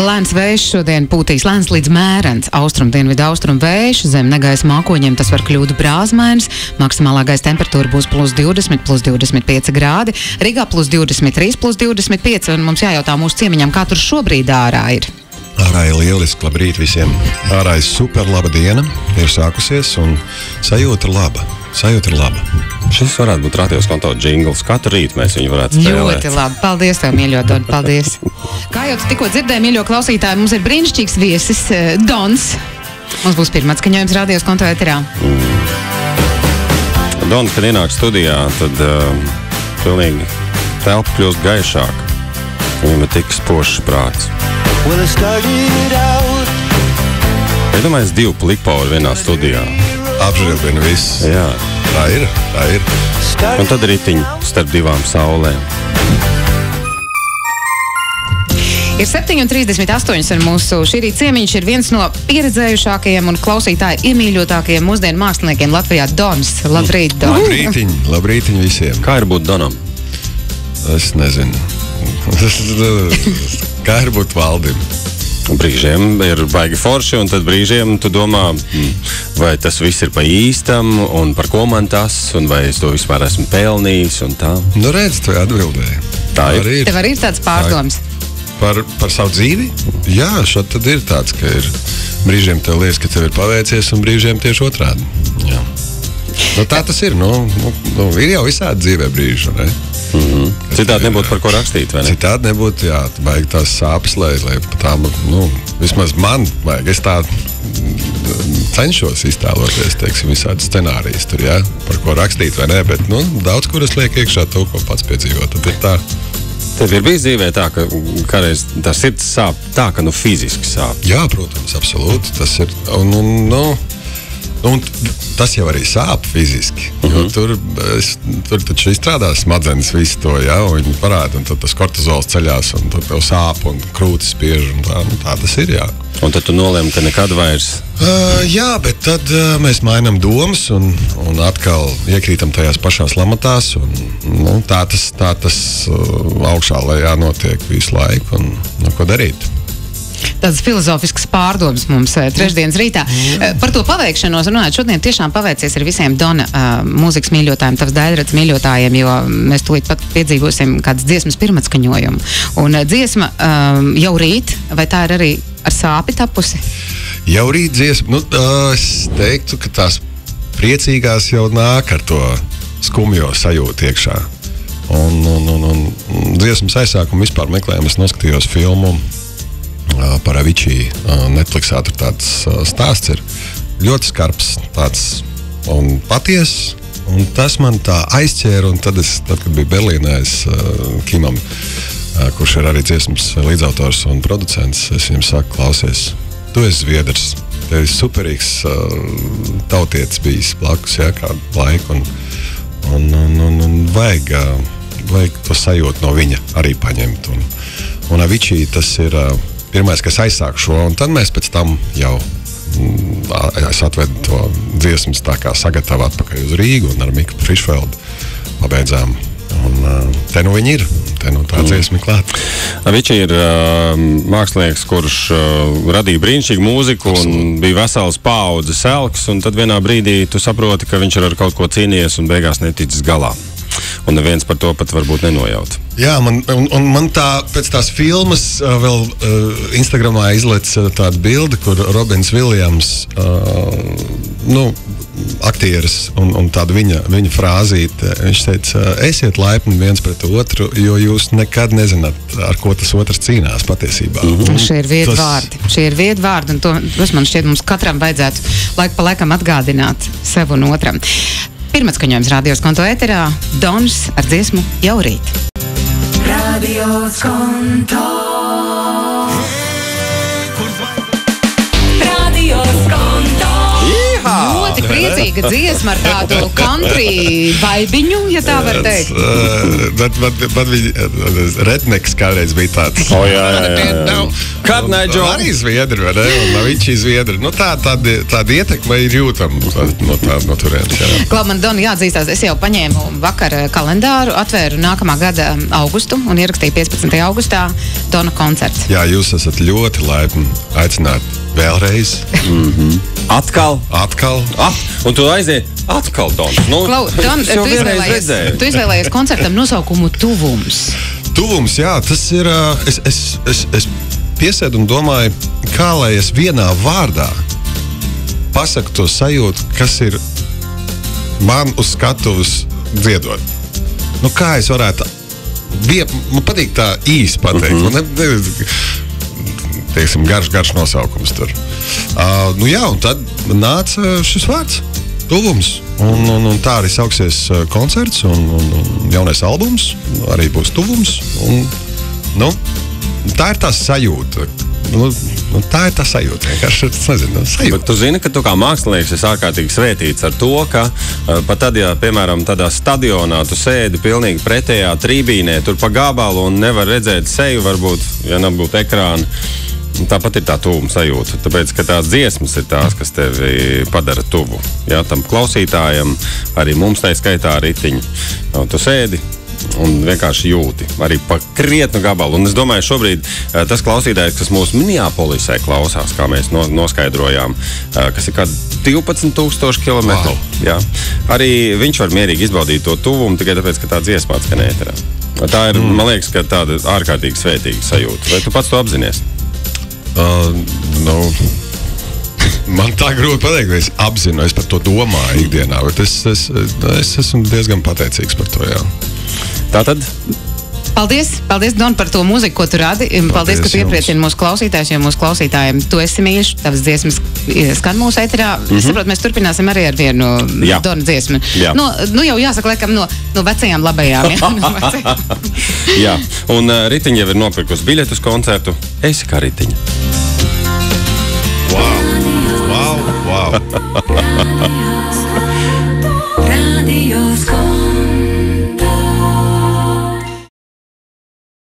Lēns vējš šodien pūtīs lēns līdz mērens. Austrumdienvidu austrumu vējš, zem negaisa mākoņiem tas var kļūt brāzmains. Maksimālā gaisa temperatūra būs +20, +25 grādi. Rīgā +23, +25, un mums jājautā mūsu ciemiņam, kā tur šobrīd ārā ir. Ārā ir lieliski, labrīt visiem. Ārā ir super laba diena, ir sākusies un sajūta ir laba. Šis varētu būt radios konto džingls. Katru rītu mēs viņu varētu spēlēt. Ļoti labi. Paldies tev, mīļo Don. Paldies. Kā jau tu tikko dzirdēji, mīļo klausītāji, mums ir brīnišķīgs viesis, Dons. Mums būs pirmā skaņojums radios konto eterā. Dons, kad ienāk studijā, tad pilnīgi telpa kļūst gaišāk. Viņam ir tik spožs prāts. Iedomājies 2 plikpauri vienā studijā. Apžēlbina viss. Jā. Tā ir. Un tad ritiņi starp 2 saulēm. Ir 7:38 un mūsu šī rīta ciemiņš ir viens no pieredzējušākajiem un klausītāju iemīļotākajiem mūsdienu māksliniekiem Latvijā, Dons. Labrīt, Don. Labrītiņ visiem. Kā ir būt Donam? Es nezinu. Kā ir būt Valdim? Brīžiem ir baigi forši, un tad brīžiem tu domā, vai tas viss ir pa īstam, un par ko man tas, un vai es to vispār esmu pelnījis, un tā. Nu redz, tu atbildēji. Tā ir. Tev arī ir tāds pārdoms? Par savu dzīvi? Jā, šad tad ir tāds, ka ir brīžiem tev liekas, ka tev ir paveicies, un brīžiem tieši otrādi. Jā. Nu, tā tas ir. Ir jau visādi dzīvē brīži, ne? Citādi nebūtu par ko rakstīt, vai ne? Citādi nebūtu, jā, vajag tās sāpes, lai tām, vismaz man vajag. Es tā cenšos iztēloties, teiksim, visādi scenārijas tur, jā, par ko rakstīt, vai ne, bet, daudz kur es liek iekšā to, ko pats piedzīvot. Tad ir tā. Tev ir bijis dzīvē tā, ka kādreiz tā sirds sāp tā, ka fiziski sāp? Jā, protams, absolūti. Tas ir, un tas jau arī sāp fiziski. Jo tur taču izstrādās smadzenes visu to, ja, un viņi parāda, un tad tas kortizols ceļās, un tad tev sāp, un krūtis spiež, un tā tas ir, jā. Un tad tu nolēmi, ka nekad vairs? Jā, bet tad mēs mainām domas, un atkal iekrītam tajās pašās lamatās, un tā tas augšā lejā notiek visu laiku, un ko darīt? Tāds filozofisks pārdoms mums trešdienas rītā. Par to paveikšanos runājot, šodien tiešām paveicies ar visiem Dona mūzikas mīļotājiem, tavs daļrads mīļotājiem, jo mēs tūlīt pat piedzīvosim kādas dziesmas pirmatskaņojumu. Un dziesma jau rīt, vai tā ir arī ar sāpi tapusi? Jau rīt dziesma, es teiktu, ka tās priecīgās jau nāk ar to skumjo sajūtu iekšā. Un dziesmas aizsākumu vispār meklējumu, es noskatījos filmu par Avicii. Netflixā tur tāds stāsts ir ļoti skarbs tāds un patiess, un tas man tā aizķēra, un tad, kad biju Berlīnē, es Kimam, kurš ir arī dziesmas līdzautors un producents, es viņam saku, klausies, tu esi zviedrs, tev ir superīgs tautietis bijis blakus, jā, kādu laiku, un vajag to sajūtu no viņa arī paņemt, un Avicii tas ir pirmais, kas aizsāk šo, un tad mēs pēc tam jau es atvedu to dziesmas tā kā sagatavā atpakaļ uz Rīgu un ar Miku Frišfeldu pabeidzām. Un te viņi ir, te tā dziesma klāt. Avicii ir mākslinieks, kurš radīja brīnišķīgu mūziku un bija vesels paaudzes elks, un tad vienā brīdī tu saproti, ka viņš ir ar kaut ko cīnījies un beigās neticis galā. Un neviens par to pat varbūt nenojaut. Jā, man tā pēc tās filmas vēl Instagramā izlec tāda bilde, kur Robins Viljams, aktieris un tāda viņa frāzīte, viņš teica, esiet laipni viens pret otru, jo jūs nekad nezināt, ar ko tas otrs cīnās patiesībā. Šie ir viedvārdi, un tos man šķiet mums katram vajadzētu laiku pa laikam atgādināt sev un otram. Pirmatskaņojums radios konto eterā, Dons ar dziesmu Jau rīt. Radios konto. Radios konto. Ļoti priecīga dziesma ar tādu country vaibiņu, ja tā var teikt. Bet redneks kādreiz bija tāds. Jā. Karnaiģo. Arī zviedri, vai ne? Un Navičī zviedri. Nu, tāda ietekme ir jūtama no turienes. Klau, man, Dona, jāatzīstās, es jau paņēmu vakar kalendāru, atvēru nākamā gada augustu un ierakstīju 15. augustā Dona koncerts. Jā, jūs esat ļoti laipni aicināt vēlreiz. Atkal. Un tu aiziet atkal, Dona. Nu, Klau, Don, tu izvēlējies koncertam nosaukumu Tuvums. Tuvums, jā, tas ir. Es piesēdu un domāju, kā lai es vienā vārdā pasaku to sajūtu, kas ir man uz skatuves dziedot. Nu, kā es varētu. Man patīk tā īsti pateikt. Teiksim, garš nosaukums tur. Nu jā, un tad nāca šis vārds. Tuvums. Un tā arī sauksies koncerts un jaunais albums. Arī būs Tuvums. Un, tā ir tā sajūta. Tā ir tā sajūta. Vienkārši, es nezinu, sajūta. Bet tu zini, ka tu kā mākslinieks esi ārkārtīgi svētīts ar to, ka pat tad, ja, piemēram, tādā stadionā tu sēdi pilnīgi pretējā trībīnē, tur pa gabalu un nevar redzēt seju, varbūt, ja nebūtu ekrāna. Tāpat ir tā tuvuma sajūta, tāpēc, ka tās dziesmas ir tās, kas tevi padara tuvu. Jā, tam klausītājam, arī mums tā skaitā ritiņi. Tu sēdi un vienkārši jūti, arī pa krietnu gabalu. Un es domāju, šobrīd tas klausītājs, kas mūsu Minneapolisē klausās, kā mēs noskaidrojām, kas ir kā 12,000 kilometru. Wow. Jā, arī viņš var mierīgi izbaudīt to tuvumu, tikai tāpēc, ka tā dziesma atskan ēterā. Tā ir, man liekas, ka tāda ārkārtīgi svētīga sajūta. Vai tu pats to apzinies? Man tā grūti pateikt, vai es apzinu, es par to domāju ikdienā, bet es esmu diezgan pateicīgs par to, jā. Tātad? Paldies, Don, par to mūziku, ko tu radi. Paldies, ka tu iepriecini mūsu klausītājus, jo mūsu klausītājiem tu esi mīļš, tavas dziesmas skan mūsu ēterā. Es saprotu, mēs turpināsim arī ar vienu Dona dziesmu. Nu jau jāsaka, laikam, no vecajām labajām. Jā, un Ritiņa jau ir nopirkusi biļetus koncertu. Esi kā Ritiņa. Wow.